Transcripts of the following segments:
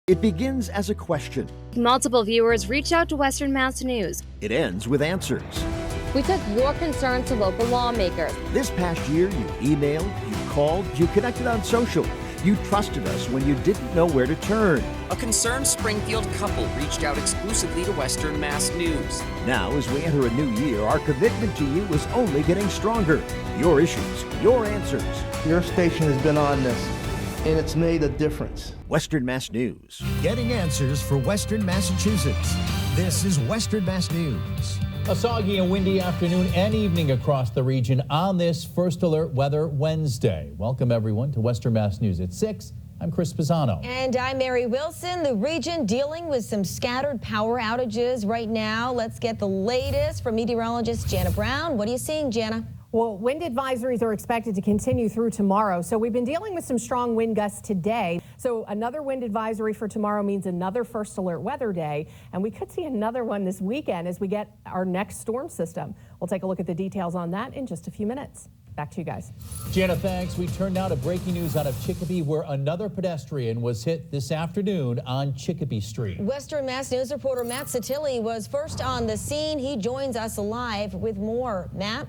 It begins as a question. Multiple viewers reach out to Western Mass News. It ends with answers. We took your concerns to local lawmakers. This past year, you emailed, you called, you connected on social. You trusted us when you didn't know where to turn. A concerned Springfield couple reached out exclusively to Western Mass News. Now, as we enter a new year, our commitment to you is only getting stronger. Your issues, your answers. Your station has been on this, and it's made a difference. Western Mass News. Getting answers for Western Massachusetts. This is Western Mass News. A soggy and windy afternoon and evening across the region on this First Alert Weather Wednesday. Welcome, everyone, to Western Mass News at 6. I'm Chris Pisano. And I'm Mary Wilson. The region dealing with some scattered power outages right now. Let's get the latest from meteorologist Jana Brown. What are you seeing, Jana? Well, wind advisories are expected to continue through tomorrow. So we've been dealing with some strong wind gusts today. So another wind advisory for tomorrow means another First Alert weather day. And we could see another one this weekend as we get our next storm system. We'll take a look at the details on that in just a few minutes. Back to you guys. Jana, thanks. We turn now to breaking news out of Chicopee, where another pedestrian was hit this afternoon on Chicopee Street. Western Mass News reporter Matt Satilli was first on the scene. He joins us live with more. Matt?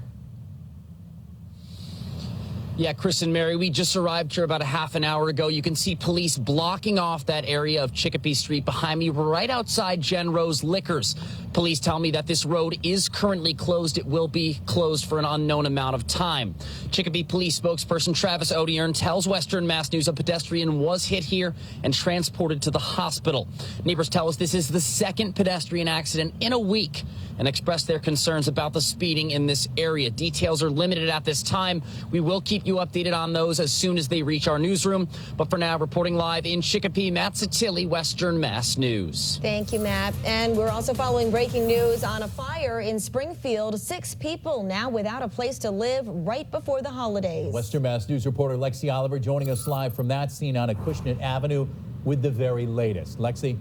Yeah, Chris and Mary, we just arrived here about a half an hour ago. You can see police blocking off that area of Chicopee Street behind me, right outside Jen Rose Liquors. Police tell me that this road is currently closed. It will be closed for an unknown amount of time. Chicopee Police spokesperson Travis Odiern tells Western Mass News a pedestrian was hit here and transported to the hospital. Neighbors tell us this is the second pedestrian accident in a week and express their concerns about the speeding in this area. Details are limited at this time. We will keep you updated on those as soon as they reach our newsroom. But for now, reporting live in Chicopee, Matt Satilli, Western Mass News. Thank you, Matt. And we're also following breaking news on a fire in Springfield. 6 people now without a place to live right before the holidays. Western Mass News reporter Lexi Oliver joining us live from that scene on Acushnet Avenue with the very latest. Lexi.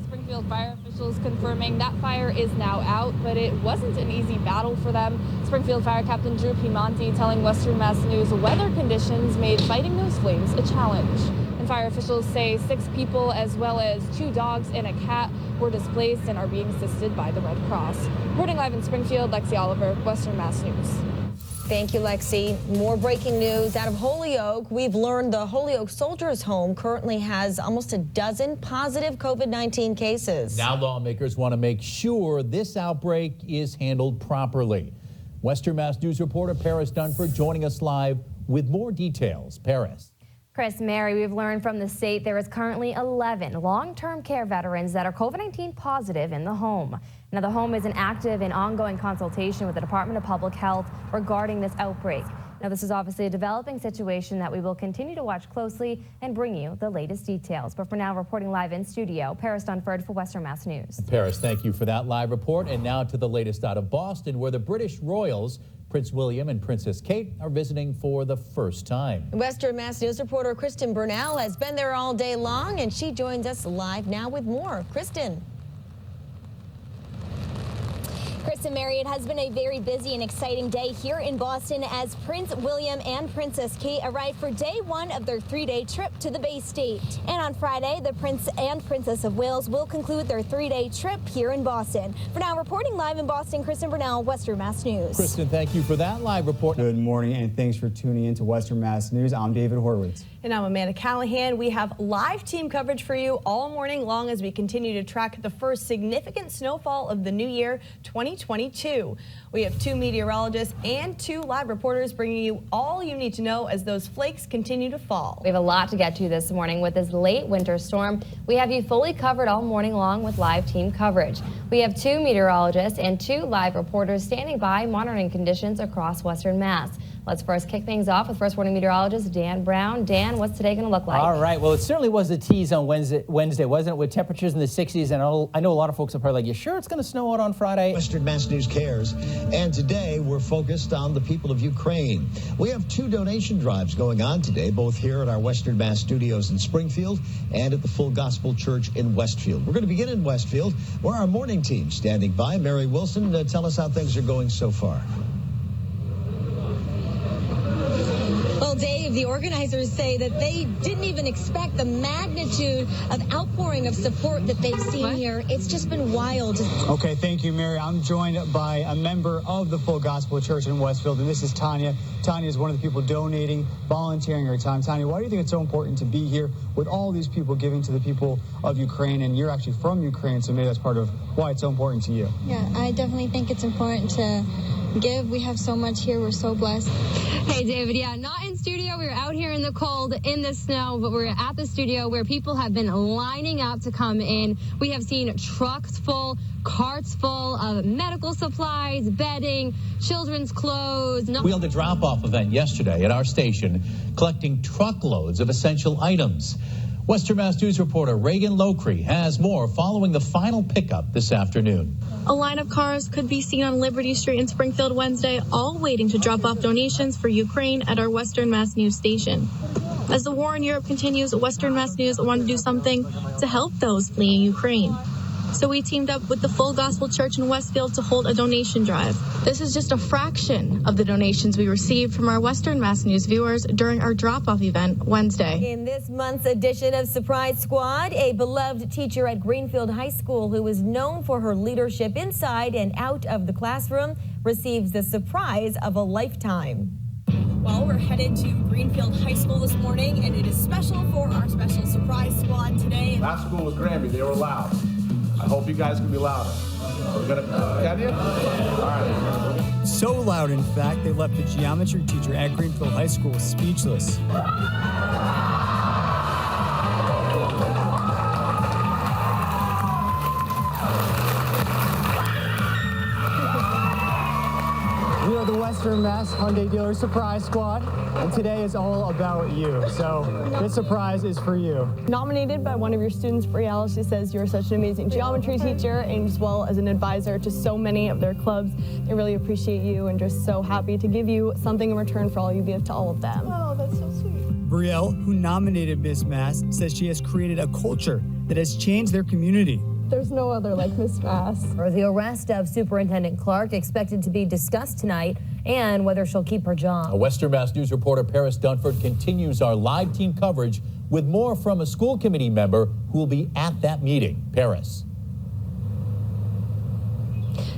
Springfield fire officials confirming that fire is now out, but it wasn't an easy battle for them. Springfield Fire Captain Drew Piemonte telling Western Mass News weather conditions made fighting those flames a challenge. And fire officials say 6 people as well as 2 dogs and a cat were displaced and are being assisted by the Red Cross. Reporting live in Springfield, Lexi Oliver, Western Mass News. Thank you, Lexi. More breaking news out of Holyoke. We've learned the Holyoke Soldiers Home currently has almost a dozen positive COVID-19 cases. Now lawmakers want to make sure this outbreak is handled properly. Western Mass News reporter Paris Dunford joining us live with more details. Paris. Chris, Mary, we've learned from the state there is currently 11 long-term care veterans that are COVID-19 positive in the home. Now, the home is in active and ongoing consultation with the Department of Public Health regarding this outbreak. Now, this is obviously a developing situation that we will continue to watch closely and bring you the latest details. But for now, reporting live in studio, Paris Dunford for Western Mass News. Paris, thank you for that live report. And now to the latest out of Boston, where the British royals, Prince William and Princess Kate, are visiting for the first time. Western Mass News reporter Kristen Burnell has been there all day long, and she joins us live now with more. Kristen. Chris and Mary, it has been a very busy and exciting day here in Boston as Prince William and Princess Kate arrived for day 1 of their 3-day trip to the Bay State. And on Friday, the Prince and Princess of Wales will conclude their 3-day trip here in Boston. For now, reporting live in Boston, Kristen Burnell, Western Mass News. Kristen, thank you for that live report. Good morning, and thanks for tuning in to Western Mass News. I'm David Horowitz. And I'm Amanda Callahan. We have live team coverage for you all morning long as we continue to track the first significant snowfall of the new year, 2022. We have 2 meteorologists and 2 live reporters bringing you all you need to know as those flakes continue to fall. We have a lot to get to this morning with this late winter storm. We have you fully covered all morning long with live team coverage. We have 2 meteorologists and 2 live reporters standing by monitoring conditions across Western Mass. Let's first kick things off with first warning meteorologist Dan Brown. Dan, what's today going to look like? All right. Well, it certainly was a tease on Wednesday, wasn't it? With temperatures in the 60s. And I know a lot of folks are probably like, you sure it's going to snow out on Friday? Western Mass News cares. And today we're focused on the people of Ukraine. We have 2 donation drives going on today, both here at our Western Mass studios in Springfield and at the Full Gospel Church in Westfield. We're going to begin in Westfield, where our morning team standing by. Mary Wilson, tell us how things are going so far. Well, Dave, the organizers say that they didn't even expect the magnitude of outpouring of support that they've seen here. It's just been wild. Okay, thank you, Mary. I'm joined by a member of the Full Gospel Church in Westfield, and this is Tanya. Tanya is one of the people donating, volunteering her time. Tanya, why do you think it's so important to be here with all these people giving to the people of Ukraine? And you're actually from Ukraine, so maybe that's part of why it's so important to you. Yeah, I definitely think it's important to give. We have so much here. We're so blessed. Hey, David. Yeah, not in studio. We were out here in the cold, in the snow, but we're at the studio where people have been lining up to come in. We have seen trucks full, carts full of medical supplies, bedding, children's clothes. We held a drop-off event yesterday at our station, collecting truckloads of essential items. Western Mass News reporter Reagan Locree has more following the final pickup this afternoon. A line of cars could be seen on Liberty Street in Springfield Wednesday, all waiting to drop off donations for Ukraine at our Western Mass News station. As the war in Europe continues, Western Mass News wanted to do something to help those fleeing Ukraine. So we teamed up with the Full Gospel Church in Westfield to hold a donation drive. This is just a fraction of the donations we received from our Western Mass News viewers during our drop-off event Wednesday. In this month's edition of Surprise Squad, a beloved teacher at Greenfield High School who is known for her leadership inside and out of the classroom receives the surprise of a lifetime. Well, we're headed to Greenfield High School this morning, and it is special for our special Surprise Squad today. Last school was Granby. They were loud. I hope you guys can be louder. We're gonna, can you? All right. So loud, in fact, they left the geometry teacher at Greenfield High School speechless. We are the Western Mass Hyundai Dealer Surprise Squad, and today is all about you. So this surprise is for you. Nominated by one of your students, Brielle, she says you're such an amazing geometry teacher and as well as an advisor to so many of their clubs. They really appreciate you and just so happy to give you something in return for all you give to all of them. Oh, that's so sweet. Brielle, who nominated Miss Mass, says she has created a culture that has changed their community. There's no other like Miss Mass. The arrest of Superintendent Clark expected to be discussed tonight and whether she'll keep her job. A Western Mass News reporter Paris Dunford continues our live team coverage with more from a school committee member who will be at that meeting. Paris.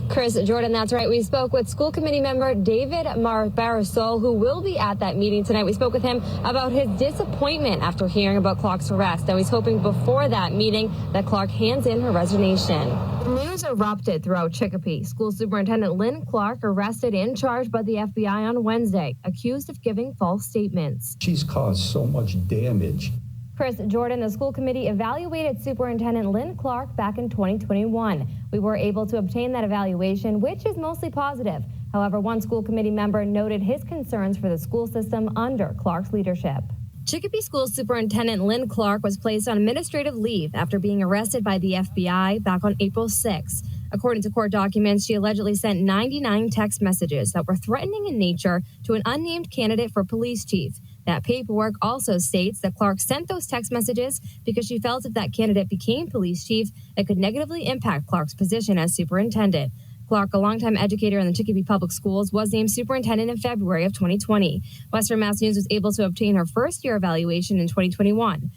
Chris, Jordan, that's right. We spoke with school committee member David Marisol, who will be at that meeting tonight. We spoke with him about his disappointment after hearing about Clark's arrest. Now he's hoping before that meeting that Clark hands in her resignation. News erupted throughout Chicopee. School Superintendent Lynn Clark arrested and charged by the FBI on Wednesday, accused of giving false statements. She's caused so much damage. Chris, Jordan, the school committee evaluated Superintendent Lynn Clark back in 2021. We were able to obtain that evaluation, which is mostly positive. However, one school committee member noted his concerns for the school system under Clark's leadership. Chicopee School Superintendent Lynn Clark was placed on administrative leave after being arrested by the FBI back on April 6. According to court documents, she allegedly sent 99 text messages that were threatening in nature to an unnamed candidate for police chief. That paperwork also states that Clark sent those text messages because she felt if that candidate became police chief, it could negatively impact Clark's position as superintendent. Clark, a longtime educator in the Chicopee Public Schools, was named superintendent in February of 2020. Western Mass News was able to obtain her first-year evaluation in 2021.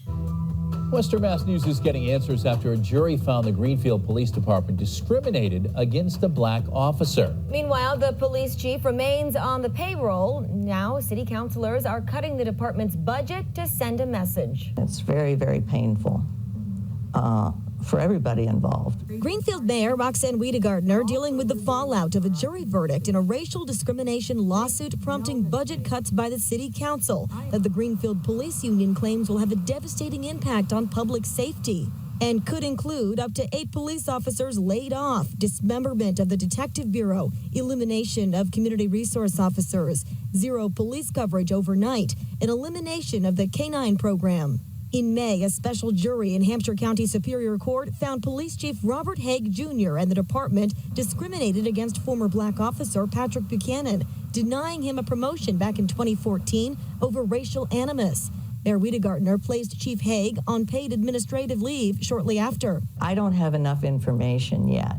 Western Mass News is getting answers after a jury found the Greenfield Police Department discriminated against a black officer. Meanwhile, the police chief remains on the payroll. Now, city councilors are cutting the department's budget to send a message. It's very, very painful for everybody involved. Greenfield Mayor Roxanne Wiedegardner dealing with the fallout of a jury verdict in a racial discrimination lawsuit prompting budget cuts by the city council that the Greenfield Police Union claims will have a devastating impact on public safety and could include up to 8 police officers laid off, dismemberment of the Detective Bureau, elimination of community resource officers, 0 police coverage overnight, and elimination of the K-9 program. In May, a special jury in Hampshire County Superior Court found Police Chief Robert Haig Jr. and the department discriminated against former black officer Patrick Buchanan, denying him a promotion back in 2014 over racial animus. Mayor Wiedegardner placed Chief Haig on paid administrative leave shortly after. I don't have enough information yet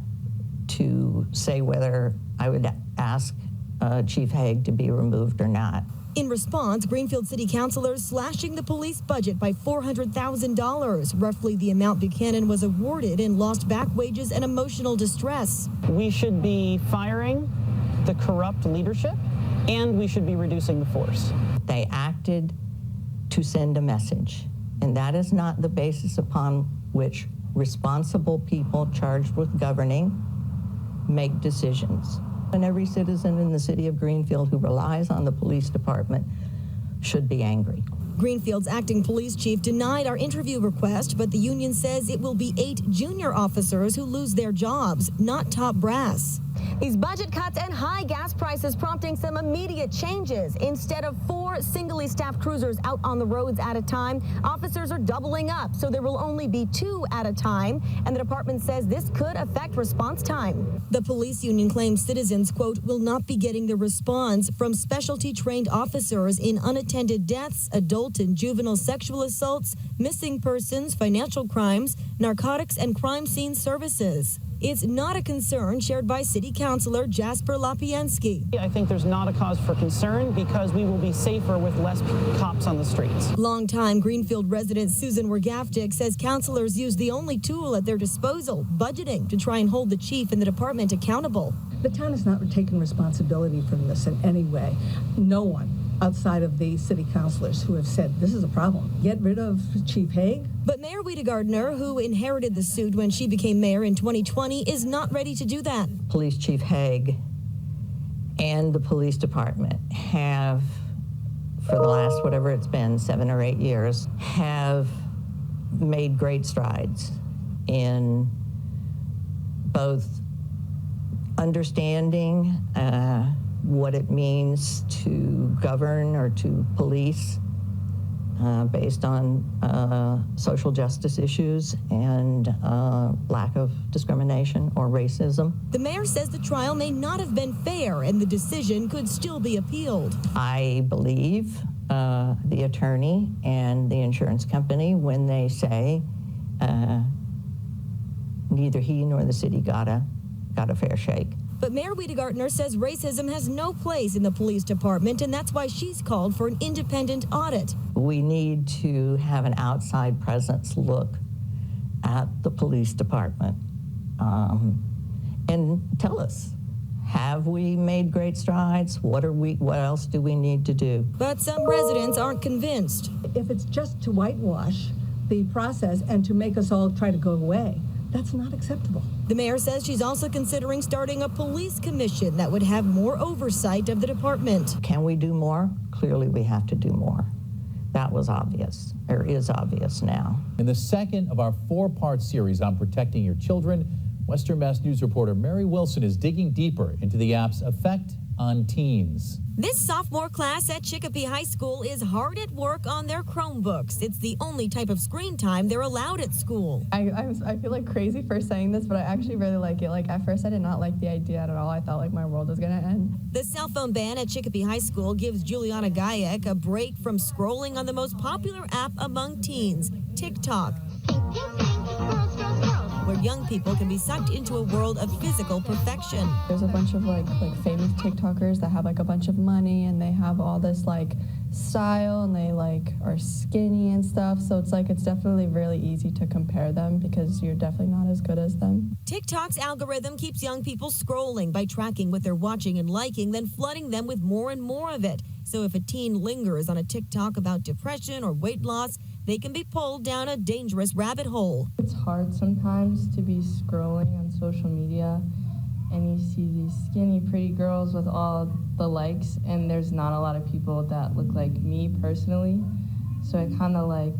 to say whether I would ask Chief Haig to be removed or not. In response, Greenfield City Councilors slashing the police budget by $400,000, roughly the amount Buchanan was awarded in lost back wages and emotional distress. We should be firing the corrupt leadership, and we should be reducing the force. They acted to send a message, and that is not the basis upon which responsible people charged with governing make decisions. And every citizen in the city of Greenfield who relies on the police department should be angry. Greenfield's acting police chief denied our interview request, but the union says it will be 8 junior officers who lose their jobs, not top brass. These budget cuts and high gas prices prompting some immediate changes. Instead of 4 singly staffed cruisers out on the roads at a time, officers are doubling up, so there will only be 2 at a time, and the department says this could affect response time. The police union claims citizens, quote, will not be getting the response from specialty-trained officers in unattended deaths, adult and juvenile sexual assaults, missing persons, financial crimes, narcotics, and crime scene services. It's not a concern shared by City Councilor Jasper Lapiensky. I think there's not a cause for concern because we will be safer with less cops on the streets. Longtime Greenfield resident Susan Wergaftig says councilors use the only tool at their disposal, budgeting, to try and hold the chief and the department accountable. The town has not taken responsibility for this in any way. No one outside of the city councilors who have said this is a problem. Get rid of Chief Haig. But Mayor Wiedegardner, who inherited the suit when she became mayor in 2020, is not ready to do that. Police Chief Haig and the police department have, for the last whatever it's been, 7 or 8 years, have made great strides in both understanding what it means to govern or to police based on social justice issues and lack of discrimination or racism. The mayor says the trial may not have been fair and the decision could still be appealed. I believe the attorney and the insurance company when they say neither he nor the city got a fair shake. But Mayor Wiedegardner says racism has no place in the police department, and that's why she's called for an independent audit. We need to have an outside presence look at the police department and tell us, have we made great strides? What else do we need to do? But some residents aren't convinced. If it's just to whitewash the process and to make us all try to go away, that's not acceptable. The mayor says she's also considering starting a police commission that would have more oversight of the department. Can we do more? Clearly we have to do more. That was obvious, or is obvious now. In the second of our 4-part series on protecting your children, Western Mass News reporter Mary Wilson is digging deeper into the app's effect on teens. This sophomore class at Chicopee High School is hard at work on their Chromebooks. It's the only type of screen time they're allowed at school. I feel like crazy for saying this, but I actually really like it. Like at first I did not like the idea at all. I thought like my world was gonna end. The cell phone ban at Chicopee High School gives Juliana Gajek a break from scrolling on the most popular app among teens, TikTok, where young people can be sucked into a world of physical perfection. There's a bunch of like famous TikTokers that have like a bunch of money and they have all this like style and they like are skinny and stuff. So it's definitely really easy to compare them because you're definitely not as good as them. TikTok's algorithm keeps young people scrolling by tracking what they're watching and liking, then flooding them with more and more of it. So if a teen lingers on a TikTok about depression or weight loss, they can be pulled down a dangerous rabbit hole. It's hard sometimes to be scrolling on social media and you see these skinny, pretty girls with all the likes, and there's not a lot of people that look like me personally. So it kind of like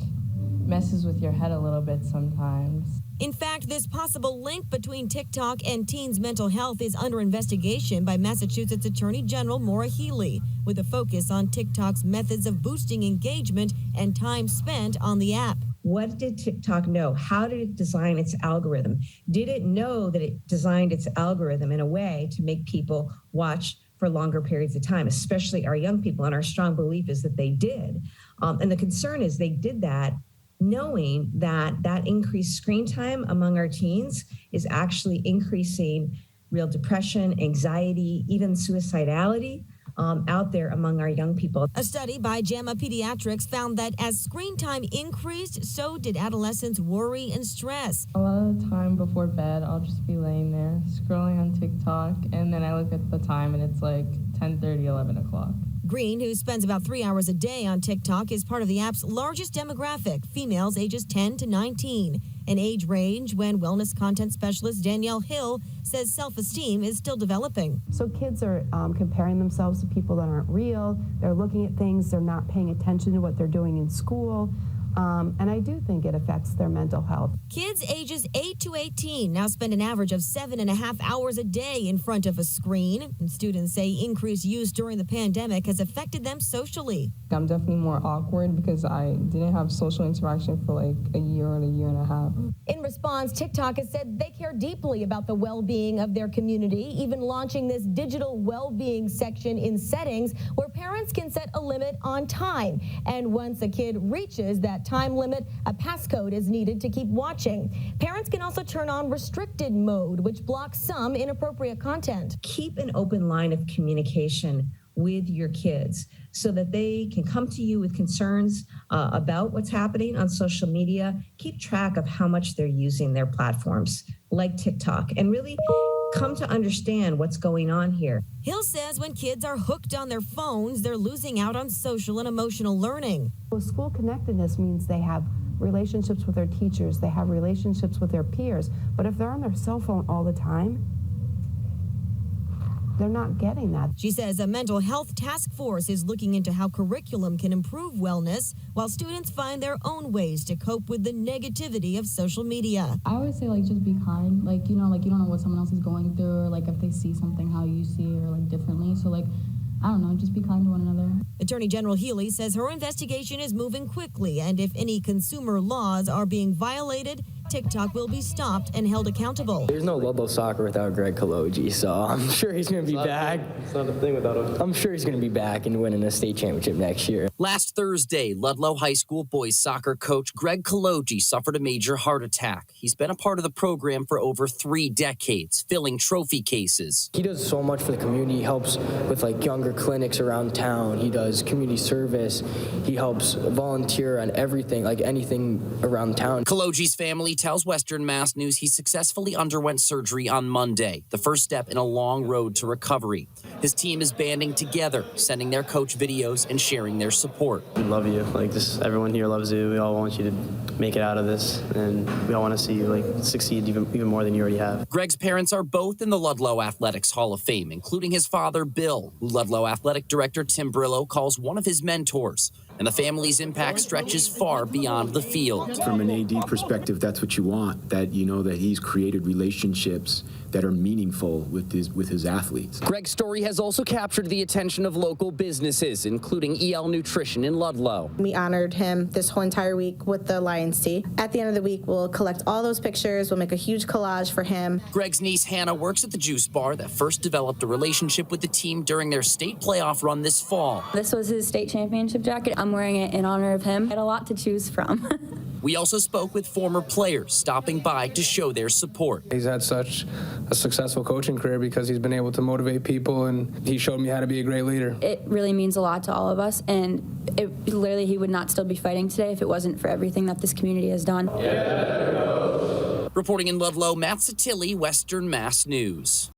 messes with your head a little bit sometimes. In fact, this possible link between TikTok and teens' mental health is under investigation by Massachusetts Attorney General Maura Healey, with a focus on TikTok's methods of boosting engagement and time spent on the app. What did TikTok know? How did it design its algorithm? Did it know that it designed its algorithm in a way to make people watch for longer periods of time, especially our young people? And our strong belief is that they did. And the concern is they did that knowing that increased screen time among our teens is actually increasing real depression, anxiety, even suicidality. out there among our young people. A study by JAMA Pediatrics found that as screen time increased, so did adolescents' worry and stress. A lot of the time before bed, I'll just be laying there scrolling on TikTok, and then I look at the time and it's like 10:30, 11 o'clock. Green, who spends about 3 hours a day on TikTok, is part of the app's largest demographic, females ages 10 to 19, an age range when wellness content specialist Danielle Hill says self-esteem is still developing. So kids are comparing themselves to people that aren't real. They're looking at things. They're not paying attention to what they're doing in school. And I do think it affects their mental health. Kids ages 8 to 18 now spend an average of 7.5 hours a day in front of a screen. And students say increased use during the pandemic has affected them socially. I'm definitely more awkward because I didn't have social interaction for like a year or a year and a half. In response, TikTok has said they care deeply about the well-being of their community, even launching this digital well-being section in settings where parents can set a limit on time. And once a kid reaches that time limit, a passcode is needed to keep watching. Parents can also turn on restricted mode, which blocks some inappropriate content. Keep an open line of communication with your kids so that they can come to you with concerns about what's happening on social media. Keep track of how much they're using their platforms like TikTok and really come to understand what's going on here. Hill says when kids are hooked on their phones, they're losing out on social and emotional learning. Well, school connectedness means they have relationships with their teachers, they have relationships with their peers, but if they're on their cell phone all the time, they're not getting that. She says a mental health task force is looking into how curriculum can improve wellness while students find their own ways to cope with the negativity of social media. I always say, like, just be kind. Like, you don't know what someone else is going through, or like if they see something how you see it or like differently. So like, I don't know, just be kind to one another. Attorney General Healy says her investigation is moving quickly, and if any consumer laws are being violated, TikTok will be stopped and held accountable. There's no Ludlow soccer without Greg Kaloji, so I'm sure he's going to be back. It's not a thing without him. I'm sure he's going to be back and winning a state championship next year. Last Thursday, Ludlow High School boys soccer coach Greg Kaloji suffered a major heart attack. He's been a part of the program for over 3 decades, filling trophy cases. He does so much for the community. He helps with like younger clinics around town. He does community service. He helps volunteer on everything, like anything around town. Kaloji's family tells Western Mass News he successfully underwent surgery on Monday, the first step in a long road to recovery. His team is banding together, sending their coach videos and sharing their support. We love you. Like everyone here loves you. We all want you to make it out of this, and we all want to see you succeed even more than you already have. Greg's parents are both in the Ludlow Athletics Hall of Fame, including his father, Bill, who Ludlow Athletic Director Tim Brillo calls one of his mentors. And the family's impact stretches far beyond the field. From an AD perspective, that's what you want, that you know that he's created relationships that are meaningful with his athletes. Greg's story has also captured the attention of local businesses, including EL Nutrition in Ludlow. We honored him this whole entire week with the Lions Tea. At the end of the week, we'll collect all those pictures. We'll make a huge collage for him. Greg's niece Hannah works at the juice bar that first developed a relationship with the team during their state playoff run this fall. This was his state championship jacket. I'm wearing it in honor of him. I had a lot to choose from. We also spoke with former players stopping by to show their support. He's had such a successful coaching career because he's been able to motivate people, and he showed me how to be a great leader. It really means a lot to all of us, and literally he would not still be fighting today if it wasn't for everything that this community has done. Reporting in Ludlow, Matt Satilli, Western Mass News.